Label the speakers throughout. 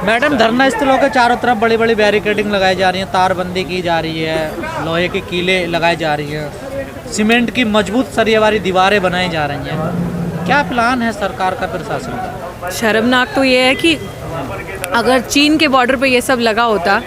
Speaker 1: Madam, धरना स्थलों के चारों तरफ बड़ी बड़ी बैरिकेडिंग लगाई जा रही है, तारबंदी की जा रही है, लोहे के कीले लगाई जा रही हैं, सीमेंट की मजबूत सरिया वाली दीवारें बनाई जा रही हैं। क्या प्लान है सरकार का, प्रशासन का?
Speaker 2: शर्मनाक तो ये है कि अगर चीन के बॉर्डर पे ये सब लगा होता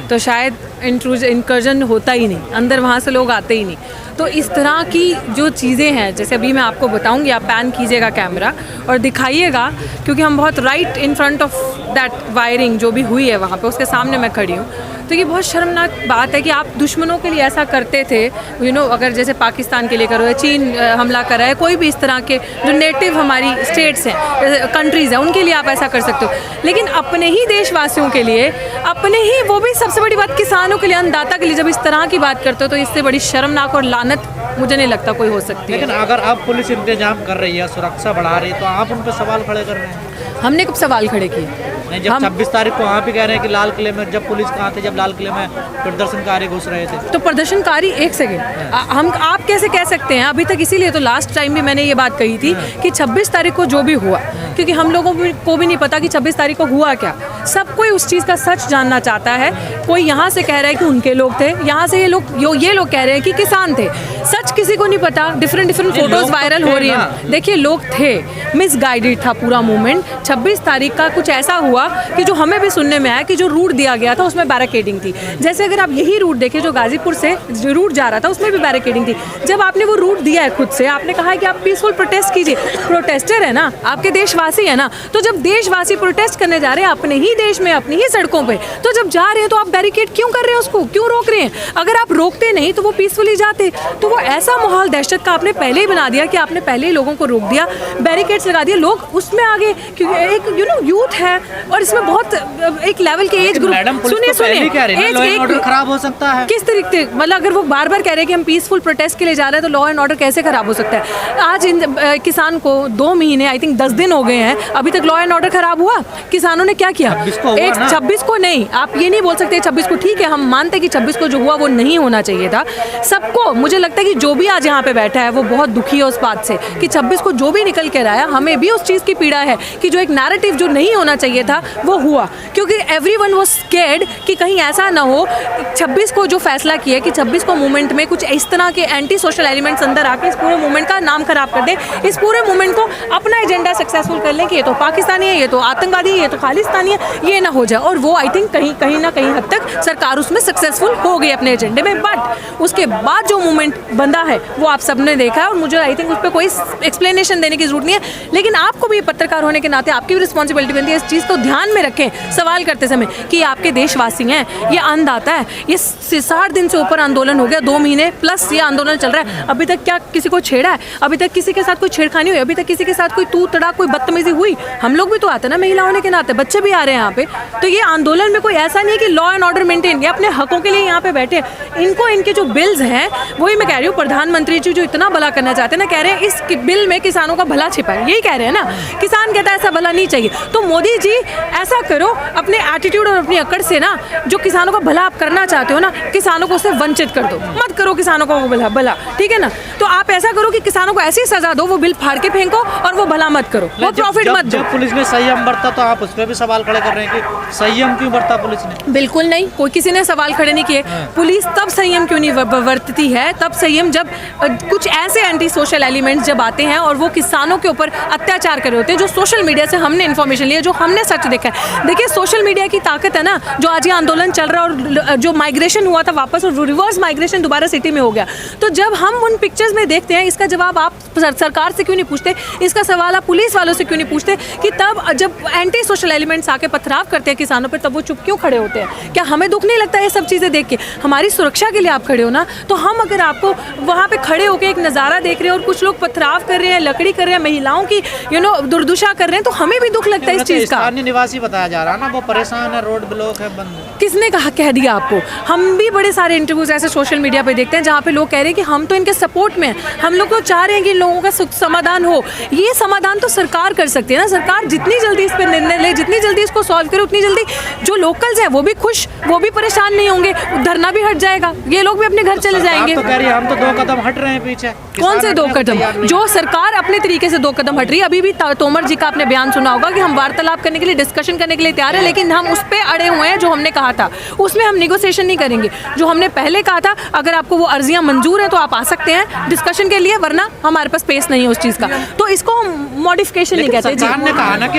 Speaker 2: तो शायद इंकर्जन होता ही नहीं, अंदर वहाँ से लोग आते ही नहीं। तो इस तरह की जो चीज़ें हैं, जैसे अभी मैं आपको बताऊंगी, आप पैन कीजिएगा कैमरा और दिखाइएगा, क्योंकि हम बहुत right in front of that wiring जो भी हुई है वहाँ पे, उसके सामने मैं खड़ी हूँ। तो ये बहुत शर्मनाक बात है कि आप दुश्मनों के लिए ऐसा करते थे। अगर जैसे पाकिस्तान के लिए करो या चीन हमला कर रहा है, कोई भी इस तरह के जो नेटिव हमारी स्टेट्स हैं, कंट्रीज़ हैं, उनके लिए आप ऐसा कर सकते हो। लेकिन अपने ही देशवासियों के लिए, अपने ही, वो भी सबसे बड़ी बात किसानों के लिए, अन्नदाता के लिए जब इस तरह की बात करते हो तो इससे बड़ी शर्मनाक और लानत मुझे नहीं लगता कोई हो सकती है।
Speaker 1: लेकिन अगर अब पुलिस इंतजाम कर रही है, सुरक्षा बढ़ा रही है, तो आप उन पर सवाल खड़े कर रहे हैं।
Speaker 2: हमने कब सवाल खड़े किए?
Speaker 1: जब 26 तारीख को वहाँ भी कह रहे हैं कि लाल किले में, जब पुलिस कहाँ थे जब लाल किले में प्रदर्शनकारी घुस रहे थे?
Speaker 2: तो प्रदर्शनकारी, एक सेकेंड, हम आप कैसे कह सकते हैं अभी तक? इसीलिए तो लास्ट टाइम भी मैंने ये बात कही थी कि 26 तारीख को जो भी हुआ, क्योंकि हम लोगों को भी नहीं पता कि 26 तारीख को हुआ क्या। सब कोई उस चीज़ का सच जानना चाहता है। कोई यहाँ से कह रहा है कि उनके लोग थे, यहाँ से ये लोग कह रहे हैं कि किसान थे। सच किसी को नहीं पता। डिफरेंट फोटोज वायरल हो रही हैं। देखिए, लोग थे, मिसगाइडेड था पूरा मूवमेंट। 26 तारीख का कुछ ऐसा हुआ कि जो हमें भी सुनने में आया कि जो रूट दिया गया था उसमें बैरिकेडिंग थी। जैसे अगर आप यही रूट देखें जो गाजीपुर से जो रूट जा रहा था उसमें भी बैरिकेडिंग थी। जब आपने वो रूट दिया है खुद से, आपने कहा है कि आप पीसफुल प्रोटेस्ट कीजिए, प्रोटेस्टर है ना, आपके देशवासी है ना, तो जब देशवासी प्रोटेस्ट करने जा रहे हैं अपने ही देश में, अपनी ही सड़कों पे, तो जब जा रहे हैं तो आप बैरिकेड क्यों कर रहे हैं? उसको क्यों रोक रहे हैं? अगर आप रोकते नहीं तो वो पीसफुली जाते। तो वो ऐसा माहौल दहशत का आपने पहले ही बना दिया कि आपने पहले ही लोगों को रोक दिया, बैरिकेड्स लगा दिए, लोग उसमें आगे, क्योंकि एक यूथ है और इसमें बहुत एक लेवल के एज ग्रुप, सुनिए,
Speaker 1: खराब हो सकता है
Speaker 2: किस तरीके, मतलब अगर वो बार बार कह रहे हैं कि हम पीसफुल प्रोटेस्ट के लिए जा रहे हैं तो लॉ एंड ऑर्डर कैसे खराब हो सकता है? आज इन किसान को 2 महीने, आई थिंक 10 दिन हो गए हैं, अभी तक लॉ एंड ऑर्डर खराब हुआ? किसानों ने क्या किया? 26 को नहीं, आप ये नहीं बोल सकते 26 को, ठीक है हम मानते कि 26 को जो हुआ वो नहीं होना चाहिए था। सबको, मुझे लगता है कि जो भी आज यहाँ पे बैठा है वो बहुत दुखी है उस बात से कि 26 को जो भी निकल कर आया, हमें भी उस चीज़ की पीड़ा है कि जो एक नैरेटिव जो नहीं होना चाहिए था वो हुआ, क्योंकि एवरीवन वाज स्कैर्ड कि कहीं ऐसा ना हो। 26 को जो फैसला किया कि 26 को मूवमेंट में कुछ इस तरह के एंटी सोशल एलिमेंट्स अंदर आके इस पूरे मूवमेंट का नाम खराब कर दे, इस पूरे मूवमेंट को अपना एजेंडा सक्सेसफुल कर लें कि ये तो पाकिस्तानी है, ये तो आतंकवादी है, ये तो खालिस्तानी है, ये ना हो जाए। और वो आई थिंक कहीं ना कहीं हद तक सरकार उसमें सक्सेसफुल हो गई अपने एजेंडे में। बट उसके बाद जो मूवमेंट बंदा है वो आप सबने देखा है और मुझे आई थिंक उस पर कोई एक्सप्लेनेशन देने की जरूरत नहीं है। लेकिन आपको भी पत्रकार होने के नाते आपकी भी रिस्पॉन्सिबिलिटी बनती है इस चीज़ को ध्यान में रखें सवाल करते समय कि आपके देशवासी हैं, ये अन्नदाता है, ये 60 दिन से ऊपर आंदोलन हो गया, 2 महीने प्लस ये आंदोलन चल रहा है। अभी तक क्या किसी को छेड़ा है? अभी तक किसी के साथ कोई छेड़खानी हुई? अभी तक किसी के साथ कोई तू तड़ा, कोई बदतमीजी हुई? हम लोग भी तो आते हैं ना, महिला होने के नाते, बच्चे भी आ रहे हैं यहाँ पे। तो ये आंदोलन में कोई ऐसा नहीं है कि लॉ एंड ऑर्डर मेंटेन, ये अपने हकों के लिए यहाँ पे बैठे हैं। इनको इनके जो बिल्स हैं, वही मैं कह रही हूँ, प्रधानमंत्री जी जो इतना भला करना चाहते हैं ना, कह रहे हैं इस बिल में किसानों का भला छिपा है, यही कह रहे हैं ना। किसान कहता है ऐसा भला नहीं चाहिए, तो मोदी जी ऐसा करो अपने एटीट्यूड और अपनी अकड़ से ना, जो किसानों का भला आप करना चाहते हो ना, किसानों को उससे वंचित कर दो, मत करो किसानों को वो भला, ठीक है ना। तो आप ऐसा करो कि किसानों को ऐसी सजा दो, वो बिल फाड़ के फेंको और वो भला मत करो, वो प्रॉफिट मत दो।
Speaker 1: पुलिस ने संयम बरता तो आप उस पर भी सवाल खड़े कर रहे हैं कि संयम क्यों बरता पुलिस ने?
Speaker 2: बिल्कुल नहीं, कोई किसी ने सवाल खड़े नहीं किए। पुलिस तब संयम क्यों नहीं बरतती है? तब संयम जब कुछ ऐसे एंटी सोशल एलिमेंट्स जब आते हैं और वो किसानों के ऊपर अत्याचार कर रहे होते हैं, जो सोशल मीडिया से हमने इन्फॉर्मेशन लिया, जो हमने सच देखा है। देखिए, सोशल मीडिया की ताकत है ना, जो आज ये आंदोलन चल रहा है और जो माइग्रेशन हुआ था वापस, और रिवर्स माइग्रेशन दोबारा सिटी में हो गया। तो जब हम उन पिक्चर्स में देखते हैं, इसका जवाब आप सरकार से क्यों नहीं पूछते? इसका सवाल आप पुलिस वालों से क्यों नहीं पूछते कि तब जब एंटी सोशल एलिमेंट्स आके पथराव करते हैं किसानों पर, तब वो चुप क्यों खड़े होते हैं? क्या हमें दुख नहीं लगता ये सब चीज़ें देख के? हमारी सुरक्षा के लिए आप खड़े हो ना, तो हम अगर आपको वहाँ पे खड़े होकर एक नज़ारा देख रहे हैं और कुछ लोग पथराव कर रहे हैं, लकड़ी कर रहे हैं, महिलाओं की दुर्दशा कर रहे हैं, तो हमें भी दुख लगता है इस चीज़ का।
Speaker 1: स्थानीय निवासी बताया जा रहा है ना, वो परेशान है, रोड ब्लॉक है, बंद है।
Speaker 2: किसने कह दिया आपको? हम भी बड़े सारे इंटरव्यूज ऐसे सोशल मीडिया पे देखते हैं जहाँ पे लोग कह रहे हैं कि हम तो इनके सपोर्ट में हैं, हम लोग तो चाह रहे हैं कि इन लोगों का समाधान हो। ये समाधान तो सरकार कर सकती है ना। सरकार जितनी जल्दी इस पर निर्णय ले, जितनी जल्दी इसको सॉल्व करे, उतनी जल्दी जो लोकल्स हैं वो भी खुश, वो भी परेशान नहीं होंगे, धरना भी हट जाएगा, ये लोग भी अपने घर चले जाएंगे।
Speaker 1: तो कह रही है हम तो 2 कदम हट रहे हैं पीछे।
Speaker 2: कौन से दो कदम? जो सरकार अपने तरीके से 2 कदम हट रही है। अभी भी तोमर जी का आपने बयान सुना होगा कि हम वार्तालाप करने के लिए, डिस्कशन करने के लिए तैयार है, लेकिन हम उस पे अड़े हुए हैं जो हमने कहा था। उसमें हम निगोशिएशन नहीं करेंगे। जो हमने पहले कहा था, अगर आपको वो अर्जियां मंजूर है तो आप आ सकते हैं डिस्कशन के लिए, वरना हमारे पास स्पेस नहीं है उस चीज़ का। तो इसको हम मॉडिफिकेशन नहीं कहते।
Speaker 1: सरकार ने कहा ना कि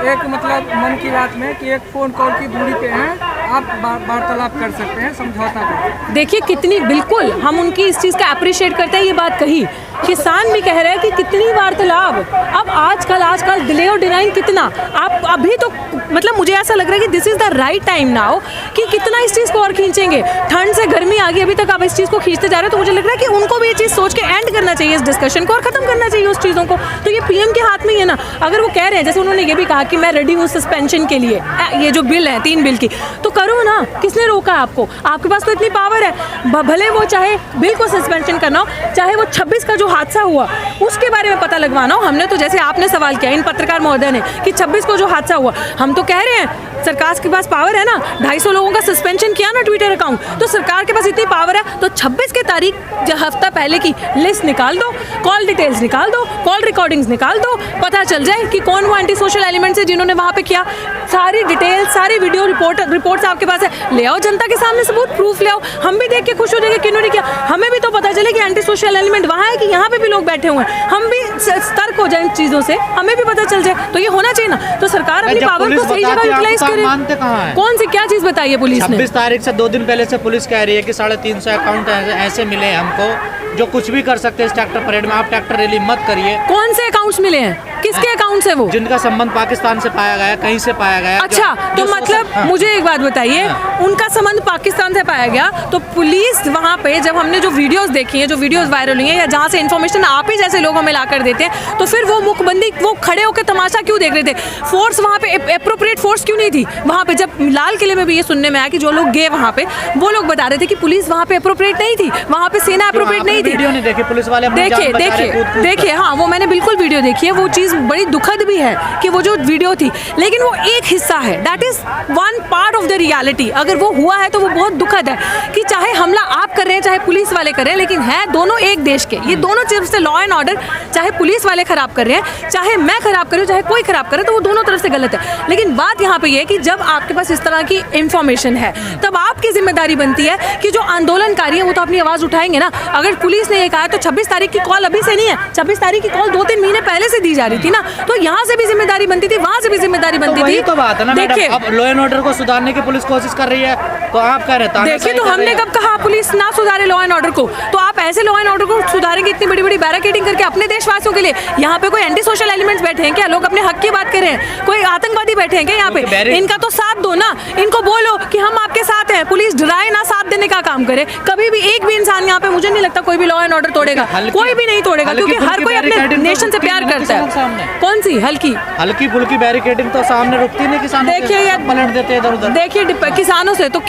Speaker 3: एक मतलब मन की बात में कि एक फोन कॉल की दूरी पे हैं, आप वार्तालाप कर सकते हैं, समझौता कर।
Speaker 2: देखिए कितनी, बिल्कुल हम उनकी इस चीज़ का अप्रिशिएट करते हैं। ये बात कही, किसान भी कह रहे हैं कि कितनी वार्तालाप। अब आजकल डिले और डिनाइंग कितना, आप अभी तो मतलब मुझे ऐसा लग रहा है कि this is the right time now कि कितना इस चीज़ को और खींचेंगे। ठंड से गर्मी आ गई, अभी तक आप इस चीज़ को खींचते जा रहे हो, तो मुझे लग रहा है कि उनको भी ये चीज़ सोच के एंड करना चाहिए इस डिस्कशन को और ख़त्म करना चाहिए उस चीज़ों को। तो ये पीएम के हाथ में ही है ना। अगर वो कह रहे हैं, जैसे उन्होंने ये भी कहा कि मैं रेडी हूँ सस्पेंशन के लिए, ये जो बिल है 3 बिल की, तो करो ना। किसने रोका आपको? आपके पास तो इतनी पावर है। भले वो चाहे बिल को सस्पेंशन करना हो, चाहे वो 26 का जो हादसा हुआ उसके बारे में पता लगवाना हो। हमने तो, जैसे आपने सवाल किया इन पत्रकार महोदय ने, कि 26 को जो हादसा हुआ, हम तो कह रहे हैं सरकार के पास पावर है ना। 250 लोगों का सस्पेंशन किया ना ट्विटर अकाउंट, तो सरकार के पास इतनी पावर है, तो 26 की तारीख हफ्ता पहले की लिस्ट निकाल दो, कॉल डिटेल्स निकाल दो, कॉल रिकॉर्डिंग्स निकाल दो, पता चल जाए कि कौन वो एंटी सोशल एलिमेंट्स है जिन्होंने वहाँ पे किया। सारी डिटेल, सारी वीडियो रिपोर्ट्स आपके पास है, ले आओ जनता के सामने सबूत, प्रूफ ले आओ। हम भी देख के खुश हो जाएंगे कि इन्होंने किया। हमें भी तो पता चले कि एंटी सोशल एलिमेंट वहाँ है कि यहाँ पे भी लोग बैठे हुए हैं। हम भी सतर्क हो जाए इन चीज़ों से, हमें भी पता चल जाए। तो ये होना चाहिए ना। तो सरकार अपनी पावर को सही जगह यूटिलाइज करे।
Speaker 1: मानते कहाँ है?
Speaker 2: कौन सी क्या चीज़ बताई है पुलिस ने?
Speaker 1: 26 तारीख से 2 दिन पहले से पुलिस कह रही है कि 350 अकाउंट ऐसे मिले हमको जो कुछ भी कर सकते हैं इस ट्रैक्टर परेड में। आप ट्रैक्टर रैली मत करिए।
Speaker 2: कौन से अकाउंट्स मिले हैं? किसके अकाउंट से? वो
Speaker 1: जिनका संबंध पाकिस्तान से पाया गया, कहीं से पाया गया।
Speaker 2: अच्छा, तो मतलब मुझे एक बात बताइए, उनका संबंध पाकिस्तान से पाया गया, तो पुलिस वहाँ पे, जब हमने जो वीडियोस देखी हैं, जो वीडियोस वायरल हुई हैं, या जहाँ से इन्फॉर्मेशन आप ही जैसे लोगों में लाकर देते हैं, तो फिर वो मुखबंदी, वो खड़े होकर तमाशा क्यों देख रहे थे? फोर्स वहाँ पे एप्रोप्रिएट फोर्स क्यों नहीं थी वहाँ पे? जब लाल किले में भी ये सुनने में आया कि जो लोग गए वहाँ पे, वो लोग बता रहे थे कि पुलिस वहाँ पे एप्रोप्रिएट नहीं थी, वहाँ पे सेना एप्रोप्रिएट नहीं थी।
Speaker 1: वीडियो नहीं देखी पुलिस वाले?
Speaker 2: देखिए, हाँ, वो मैंने बिल्कुल वीडियो देखी है। वो चीज़ बड़ी दुखद भी है कि वो जो वीडियो थी, लेकिन वो एक हिस्सा है, that is one part of the reality. अगर वो हुआ है तो वो बहुत दुखद है कि चाहे हमला आप कर रहे हैं, चाहे पुलिस वाले कर रहे हैं, लेकिन है दोनों एक देश के। ये दोनों तरफ से लॉ एंड ऑर्डर, चाहे पुलिस वाले खराब कर रहे हैं, चाहे मैं खराब कर रही हूँ, चाहे कोई खराब करे, तो वो दोनों तरफ से गलत है। लेकिन बात यहाँ पे ये है कि जब आपके पास इस तरह की इंफॉर्मेशन है, तब आपकी जिम्मेदारी बनती है कि जो आंदोलनकारी है वो तो अपनी आवाज़ उठाएंगे ना। अगर पुलिस ने ये कहा तो 26 तारीख की कॉल अभी से नहीं है, 26 तारीख की कॉल 2-3 महीने पहले से दी जा रही थी ना। तो यहाँ से भी जिम्मेदारी बनती थी, वहाँ से भी जिम्मेदारी बनती थी।
Speaker 1: तो बात है ना मैडम, अब लॉ एंड ऑर्डर को सुधारने की पुलिस कोशिश कर रही है, तो आप कह रहे हैं?
Speaker 2: देखिए, तो हमने कब कहा पुलिस ना सुधारे लॉ एंड ऑर्डर को? तो आप ऐसे लॉ एंड ऑर्डर को सुधारेंगे इतनी बड़ी बड़ी बैरिकेडिंग करके अपने देशवासियों के लिए? यहाँ पे कोई एंटी सोशल एलिमेंट्स बैठे हैं क्या? लोग अपने हक की बात कर रहे हैं? कोई आतंकवादी बैठे हैं क्या यहाँ पे? इनका तो साथ दो ना, इनको बोलो कि हम आपके साथ हैं। पुलिस डराए ना, साथ देने का काम करे। कभी भी एक भी इंसान यहाँ पे, मुझे नहीं लगता कोई भी लॉ एंड ऑर्डर तोड़ेगा, कोई भी नहीं तोड़ेगा, क्योंकि हर कोई अपने नेशन से प्यार करता है। कौन सी हल्की
Speaker 1: फुल्की बैरिकेडिंग तो सामने रुकती नहीं, किसानों
Speaker 2: देखिए यार,
Speaker 1: पलट देते हैं इधर उधर।
Speaker 2: देखिए किसानों से तो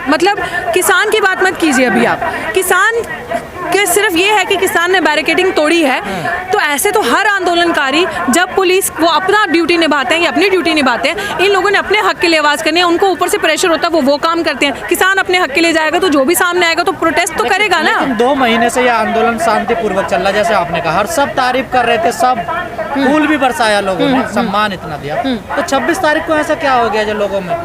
Speaker 2: मतलब किसान की बात मत कीजिए अभी आप। किसान के सिर्फ ये है कि किसान ने बैरिकेडिंग तोड़ी है, तो ऐसे तो हर आंदोलनकारी, जब पुलिस वो अपना ड्यूटी निभाते हैं या अपनी ड्यूटी निभाते हैं, इन लोगों ने अपने हक के लिए आवाज़ करनी है, उनको ऊपर से प्रेशर होता है, वो काम करते हैं। किसान अपने हक के लिए जाएगा तो जो भी सामने आएगा तो प्रोटेस्ट तो करेगा ना।
Speaker 1: 2 महीने से यह आंदोलन शांतिपूर्वक चल रहा है, जैसे आपने कहा, हर सब तारीफ कर रहे थे, सब फूल भी बरसाया लोगों ने, सम्मान इतना दिया। तो 26 तारीख को ऐसा क्या हो गया जो लोगों में?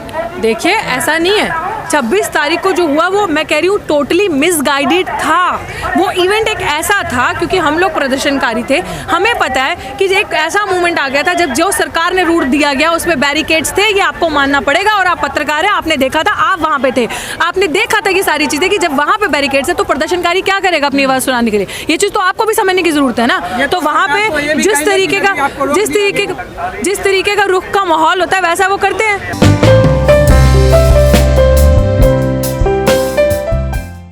Speaker 2: देखिए, ऐसा नहीं है। 26 तारीख को जो हुआ वो, मैं कह रही हूँ, टोटली मिसगाइडेड था। वो इवेंट एक ऐसा था, क्योंकि हम लोग प्रदर्शनकारी थे, हमें पता है कि एक ऐसा मूवमेंट आ गया था जब जो सरकार ने रूट दिया गया उसमें बैरिकेड्स थे, ये आपको मानना पड़ेगा। और आप पत्रकार हैं, आपने देखा था, आप वहाँ पे थे, आपने देखा था कि सारी चीज़ें, कि जब वहाँ पे बैरिकेड्स है तो प्रदर्शनकारी क्या करेगा अपनी आवाज़ सुनाने के लिए? ये चीज़ तो आपको भी समझने की जरूरत है ना। तो वहाँ पे जिस तरीके का रुख का माहौल होता है, वैसा वो करते हैं।